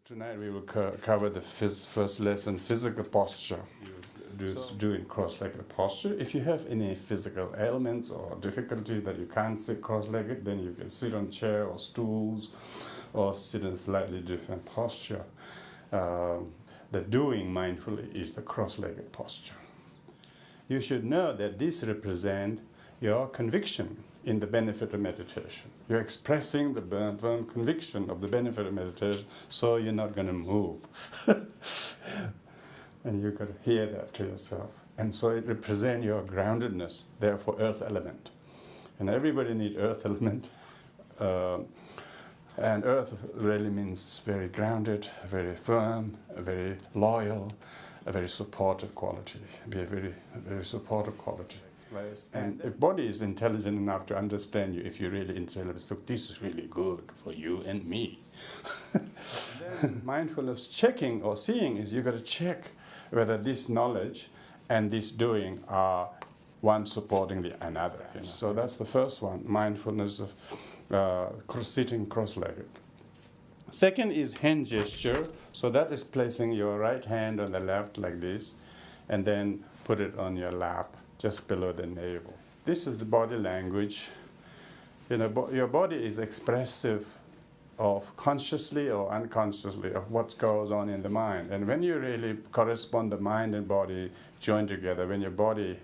Tonight we will cover the first lesson, physical posture. Doing cross-legged posture. If you have any physical ailments or difficulty that you can't sit cross-legged, then you can sit on chair or stools or sit in a slightly different posture. The doing mindfully is the cross-legged posture. You should know that this represents your conviction in the benefit of meditation. You're expressing the firm conviction of the benefit of meditation, so you're not going to move. And you've got to hear that to yourself. And so it represents your groundedness, therefore earth element. And everybody needs earth element. And earth really means very grounded, very firm, very loyal, a very supportive quality. Be a very, very supportive quality. And if body is intelligent enough to understand you, if you're really intelligent, look, this is really good for you and me. Then mindfulness checking or seeing is you've got to check whether this knowledge and this doing are one supporting the another. You know? So that's the first one, mindfulness of sitting cross-legged. Second is hand gesture. So that is placing your right hand on the left like this, and then put it on your lap, just below the navel. This is the body language. You know, your body is expressive of consciously or unconsciously of what goes on in the mind. And when you really correspond the mind and body join together, when your body,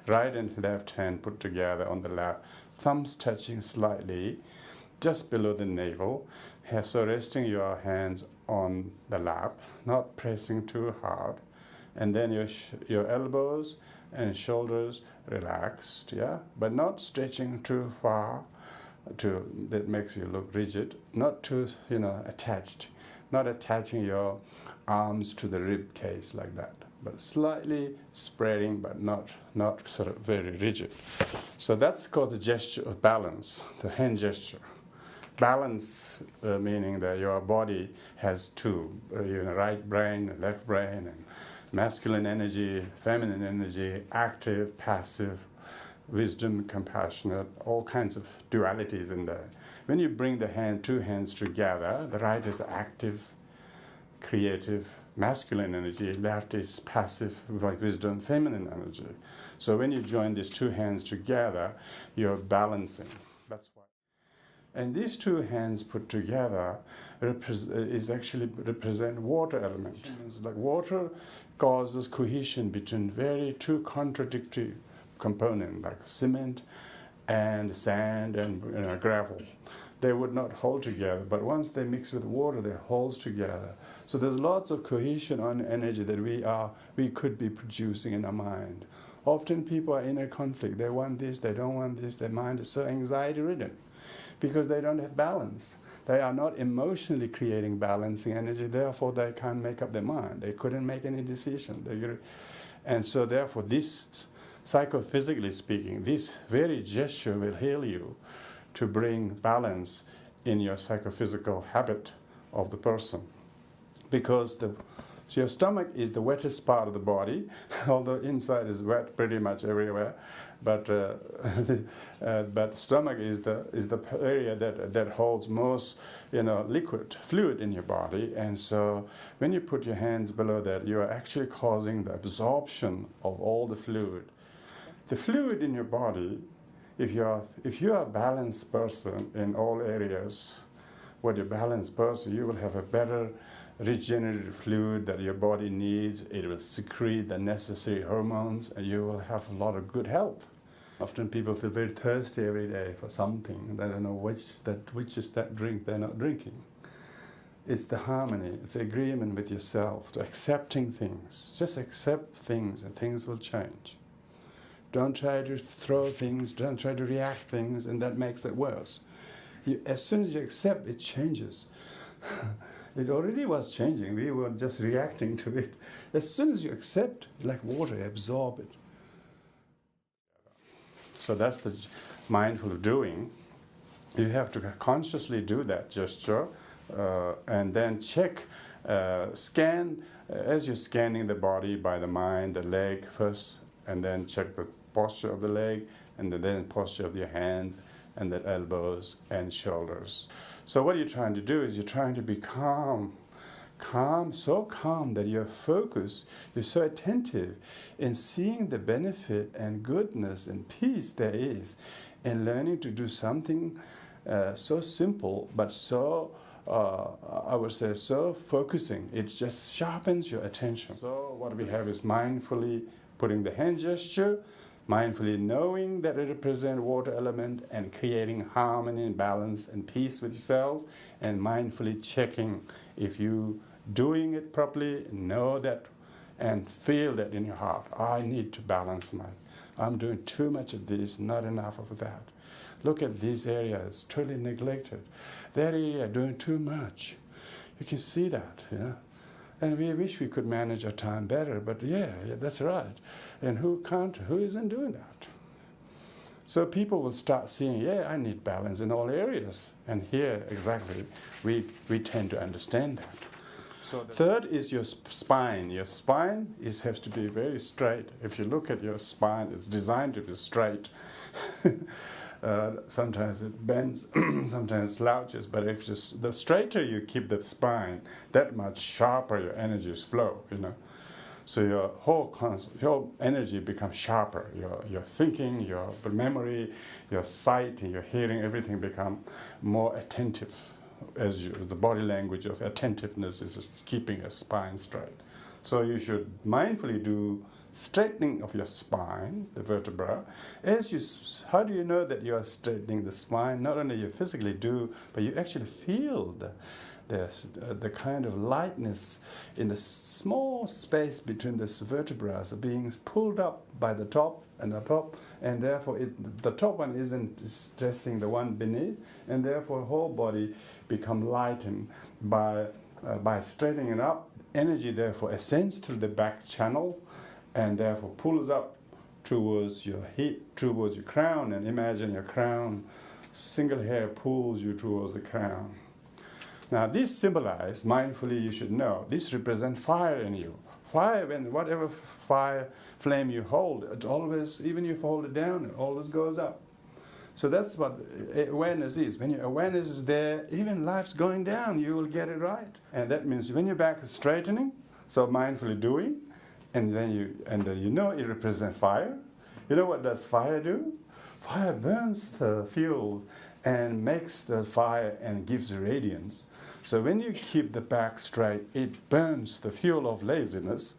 right and left hand put together on the lap, thumbs touching slightly just below the navel, so resting your hands on the lap, not pressing too hard, and then your elbows and shoulders relaxed, yeah, but not stretching too far that makes you look rigid, not too attached, not attaching your arms to the rib cage like that, but slightly spreading, but not sort of very rigid. So that's called the gesture of balance, the hand gesture. Balance meaning that your body has two, right brain, left brain, and masculine energy, feminine energy, active, passive, wisdom, compassionate, all kinds of dualities in there. When you bring the two hands together, the right is active, creative, masculine energy, left is passive, wisdom, feminine energy. So when you join these two hands together, you're balancing. That's why. And these two hands put together represent water element. It's like water causes cohesion between two contradictory components, like cement and sand and gravel. They would not hold together, but once they mix with water, they hold together. So there's lots of cohesion on energy that we could be producing in our mind. Often people are in a conflict. They want this, they don't want this. Their mind is so anxiety-ridden because they don't have balance. They are not emotionally creating balancing energy, therefore they can't make up their mind. They couldn't make any decision. And so therefore this, psychophysically speaking, this very gesture will heal you to bring balance in your psychophysical habit of the person. Because your stomach is the wettest part of the body, although inside is wet pretty much everywhere. But stomach is the area that holds most liquid fluid in your body, and so when you put your hands below that, you are actually causing the absorption of all the fluid. The fluid in your body, if you are a balanced person in all areas, what a balanced person, you will have a better regenerative fluid that your body needs. It will secrete the necessary hormones, and you will have a lot of good health. Often people feel very thirsty every day for something. They don't know which is that drink they're not drinking. It's the harmony. It's agreement with yourself, to accepting things. Just accept things, and things will change. Don't try to throw things. Don't try to react things, and that makes it worse. As soon as you accept, it changes. It already was changing. We were just reacting to it. As soon as you accept, like water, absorb it. So that's the mindful doing. You have to consciously do that gesture, and then check, scan, as you're scanning the body by the mind, the leg first, and then check the posture of the leg, and then posture of your hands, and the elbows and shoulders. So what you're trying to do is you're trying to be calm calm, so calm that you're focused, you're so attentive in seeing the benefit and goodness and peace there is in learning to do something so simple but so, I would say, so focusing. It just sharpens your attention. So what we have is mindfully putting the hand gesture, mindfully knowing that it represents water element and creating harmony and balance and peace with yourself, and mindfully checking if you doing it properly, know that and feel that in your heart. I need to balance I'm doing too much of this, not enough of that. Look at this area, it's totally neglected. That area doing too much. You can see that, And we wish we could manage our time better, but yeah, that's right. And who isn't doing that? So people will start seeing, I need balance in all areas. And here, exactly, we tend to understand that. So third is your spine. Your spine has to be very straight. If you look at your spine, it's designed to be straight. Sometimes it bends, sometimes it slouches, but the straighter you keep the spine, that much sharper your energies flow, So your whole energy becomes sharper. Your thinking, your memory, your sight, your hearing, everything become more attentive. The body language of attentiveness is keeping your spine straight. So you should mindfully do straightening of your spine, the vertebra. How do you know that you are straightening the spine? Not only you physically do, but you actually feel the kind of lightness in the small space between the vertebrae being pulled up by the top and the top, and therefore the top one isn't stressing the one beneath, and therefore whole body become lightened by straightening it up. Energy therefore ascends through the back channel, and therefore pulls up towards your head, towards your crown, and imagine your crown, single hair pulls you towards the crown. Now this symbolizes, mindfully you should know, this represents fire in you. Fire, whatever fire flame you hold, it always, even if you hold it down, it always goes up. So that's what awareness is. When your awareness is there, even life's going down, you will get it right. And that means when your back is straightening, so mindfully doing, and then it represents fire. You know what does fire do? Fire burns the fuel and makes the fire and gives radiance. So when you keep the back straight, it burns the fuel of laziness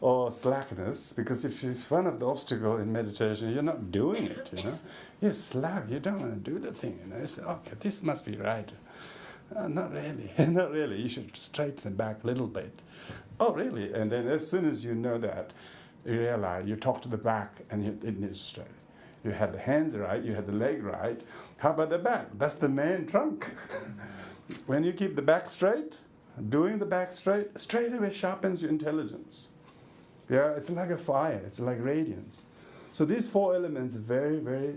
or slackness, because if one of the obstacles in meditation, you're not doing it, You're slack, you don't want to do the thing, You say, okay, this must be right. Not really, not really. You should straighten the back a little bit. Oh, really? And then as soon as you know that, you realize, you talk to the back and it needs straight. You had the hands right, you had the leg right. How about the back? That's the main trunk. When you keep the back straight, doing the back straight away sharpens your intelligence. Yeah, it's like a fire, it's like radiance. So these four elements are very, very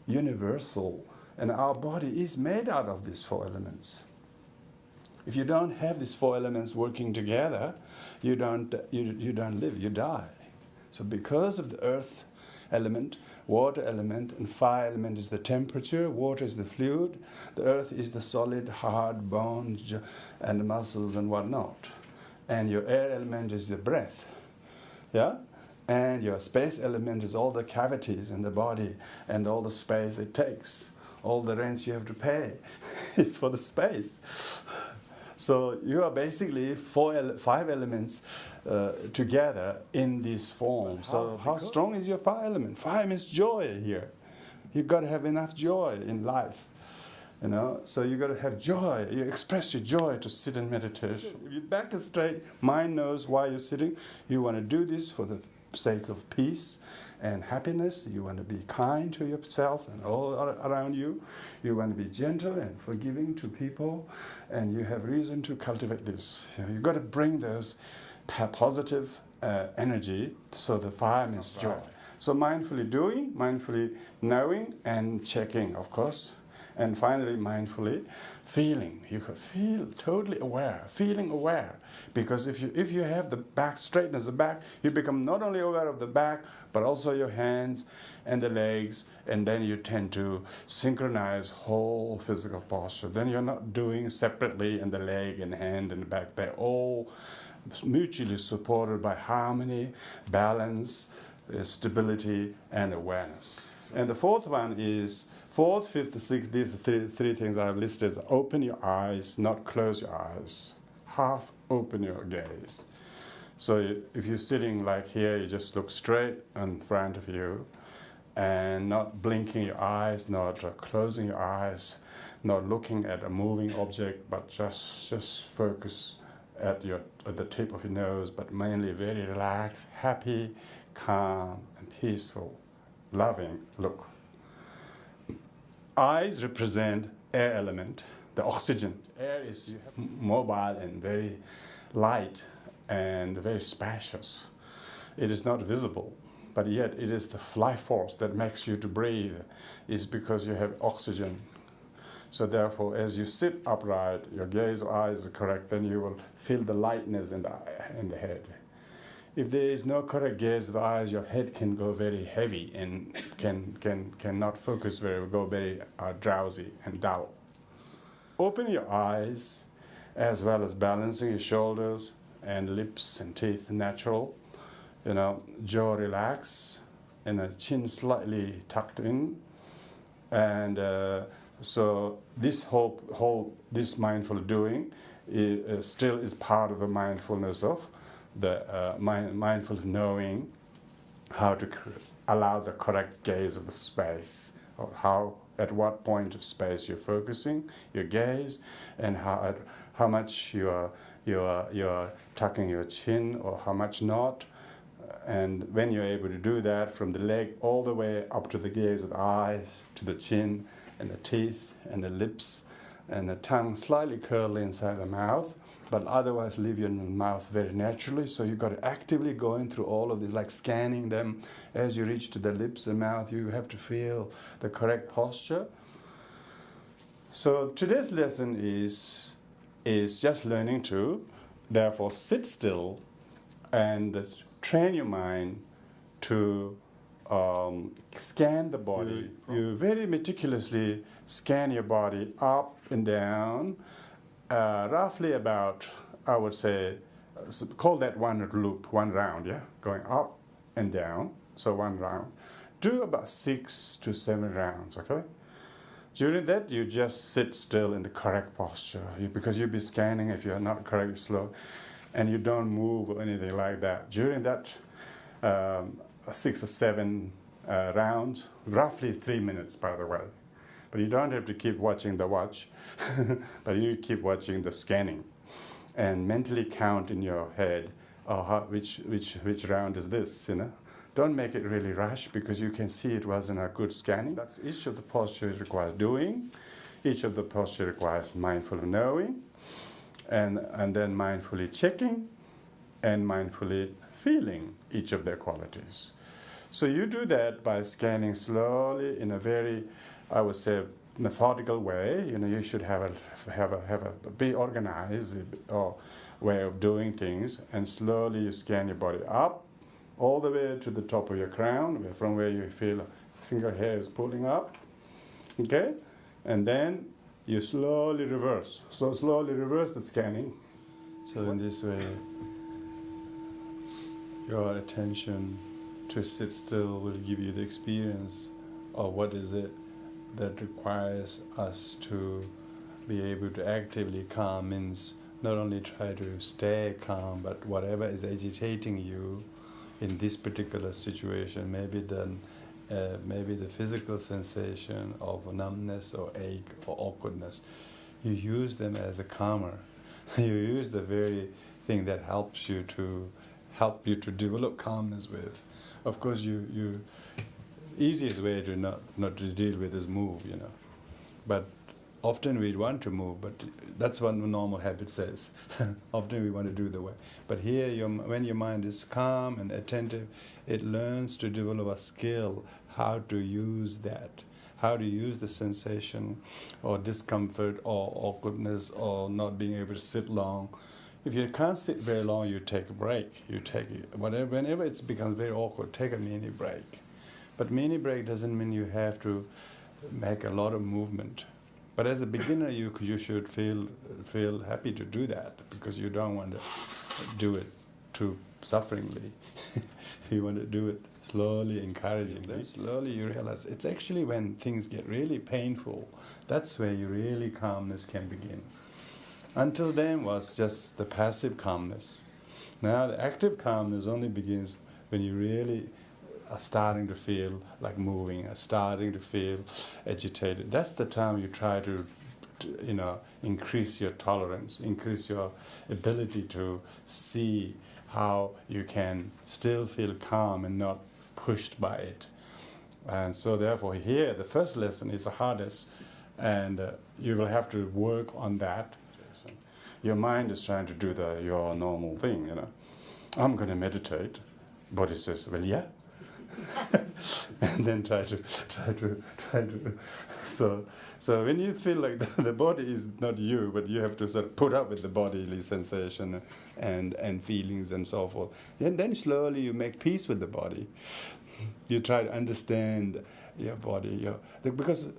universal, and our body is made out of these four elements. If you don't have these four elements working together, you don't live, you die. So because of the earth element, water element, and fire element is the temperature, water is the fluid, the earth is the solid, hard bones and muscles and whatnot. And your air element is the breath. Yeah? And your space element is all the cavities in the body and all the space it takes. All the rents you have to pay is for the space. So you are basically five elements together in this form. So how strong is your fire element? Fire means joy here. You've got to have enough joy in life. So you've got to have joy. You express your joy to sit in meditation. If your back is straight, mind knows why you're sitting. You want to do this for the sake of peace and happiness. You want to be kind to yourself and all around you. You want to be gentle and forgiving to people, and you have reason to cultivate this. You've got to bring those positive energy, so the fire means joy. So mindfully doing, mindfully knowing, and checking, of course. And finally, mindfully feeling. You could feel totally aware, feeling aware. Because if you have the back straight as the back, you become not only aware of the back, but also your hands and the legs, and then you tend to synchronize whole physical posture. Then you're not doing separately in the leg and hand and the back. They're all mutually supported by harmony, balance, stability, and awareness. And the fourth one is, fourth, fifth, sixth, these are three things I've listed. Open your eyes, not close your eyes. Half open your gaze. So if you're sitting like here, you just look straight in front of you and not blinking your eyes, not closing your eyes, not looking at a moving object, but just focus at the tip of your nose, but mainly very relaxed, happy, calm, and peaceful, loving look. Eyes represent air element, the oxygen. Air is mobile and very light and very spacious. It is not visible, but yet it is the life force that makes you to breathe, is because you have oxygen. So therefore, as you sit upright, your gaze, eyes are correct, then you will feel the lightness in the head. If there is no correct gaze of the eyes, your head can go very heavy and cannot focus go very drowsy and dull. Open your eyes, as well as balancing your shoulders and lips and teeth natural. Jaw relax and a chin slightly tucked in, and so this this mindful doing still is part of the mindfulness of the mindful knowing how to allow the correct gaze of the space, or at what point of space you're focusing your gaze, and how much you are tucking your chin or how much not. And when you're able to do that from the leg all the way up to the gaze of the eyes, to the chin and the teeth and the lips and the tongue slightly curl inside the mouth, but otherwise leave your mouth very naturally. So you've got to actively going through all of this, like scanning them. As you reach to the lips and mouth, you have to feel the correct posture. So today's lesson is just learning to, therefore, sit still and train your mind to scan the body. You very meticulously scan your body up and down, roughly about, I would say, call that one loop, one round, yeah? Going up and down, so one round. Do about 6 to 7 rounds, okay? During that, you just sit still in the correct posture, because you'll be scanning if you're not correctly slow, and you don't move or anything like that. During that 6 or 7 rounds, roughly 3 minutes, by the way. But you don't have to keep watching the watch, but you keep watching the scanning, and mentally count in your head, which round is this, Don't make it really rush, because you can see it wasn't a good scanning. That's each of the postures requires doing, each of the postures requires mindful knowing, and then mindfully checking, and mindfully feeling each of their qualities. So you do that by scanning slowly in a very, I would say, methodical way. You should be organized or way of doing things, and slowly you scan your body up all the way to the top of your crown, from where you feel a single hair is pulling up. Okay, and then you slowly reverse. So slowly reverse the scanning. So in this way, your attention to sit still will give you the experience of what is it that requires us to be able to actively calm. Means not only try to stay calm, but whatever is agitating you in this particular situation, maybe the physical sensation of numbness or ache or awkwardness, you use them as a calmer. You use the very thing that helps you to develop calmness with. Of course, you easiest way to not to deal with is move, But often we want to move, but that's what the normal habit says. Often we want to do the way. But here, when your mind is calm and attentive, it learns to develop a skill how to use that, how to use the sensation or discomfort or awkwardness or not being able to sit long. If you can't sit very long, you take a break. You take whenever it becomes very awkward, take a mini break. But mini break doesn't mean you have to make a lot of movement. But as a beginner, you should feel happy to do that, because you don't want to do it too sufferingly. You want to do it slowly, encouragingly. Then slowly you realize it's actually when things get really painful, that's where your really calmness can begin. Until then was just the passive calmness. Now the active calmness only begins when you really are starting to feel like moving, are starting to feel agitated. That's the time you try to increase your tolerance, increase your ability to see how you can still feel calm and not pushed by it. And so therefore here, the first lesson is the hardest, and you will have to work on that. Your mind is trying to do your normal thing, I'm going to meditate. Body says, well, yeah. And then try to. So when you feel like the body is not you, but you have to sort of put up with the bodily sensation and feelings and so forth, and then slowly you make peace with the body. You try to understand your body, because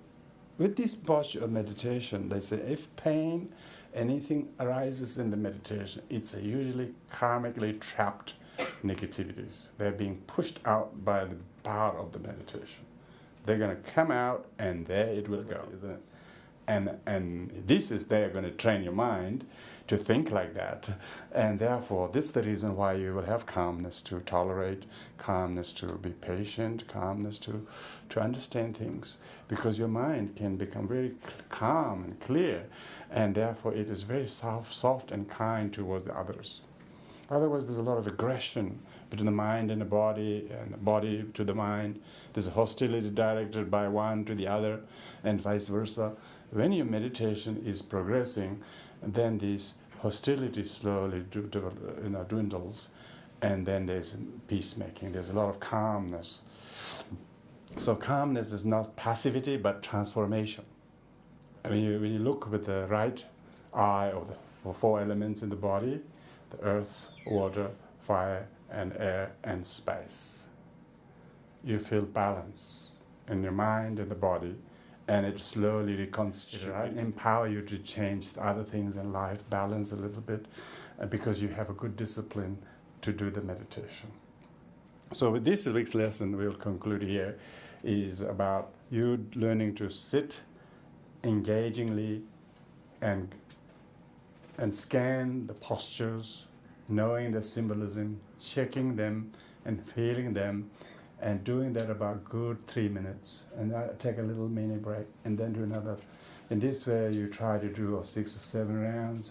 with this posture of meditation, they say if pain, anything arises in the meditation, it's usually karmically trapped negativities. They're being pushed out by the power of the meditation. They're going to come out, and there it will go, isn't it? And they're going to train your mind to think like that, and therefore this is the reason why you will have calmness to tolerate, calmness to be patient, calmness to understand things, because your mind can become very calm and clear, and therefore it is very soft and kind towards the others. Otherwise, there's a lot of aggression between the mind and the body to the mind. There's a hostility directed by one to the other, and vice versa. When your meditation is progressing, then this hostility slowly dwindles, and then there's peacemaking. There's a lot of calmness. So calmness is not passivity, but transformation. When you look with the right eye of the four elements in the body, the earth, water, fire, and air, and space, you feel balance in your mind and the body, and it slowly reconstitutes, right? Empower you to change the other things in life, balance a little bit, because you have a good discipline to do the meditation. So with this week's lesson, we'll conclude here, is about you learning to sit engagingly and scan the postures, knowing the symbolism, checking them and feeling them, and doing that about good 3 minutes, and take a little mini break, and then do another. In this way, you try to do 6 or 7 rounds.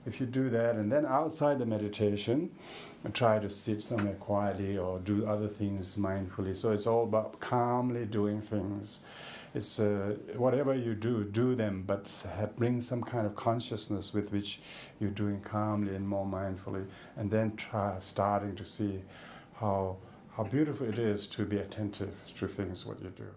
If you do that, and then outside the meditation, try to sit somewhere quietly or do other things mindfully. So it's all about calmly doing things. It's whatever you do them, but bring some kind of consciousness with which you're doing calmly and more mindfully, and then starting to see how beautiful it is to be attentive to things, what you do.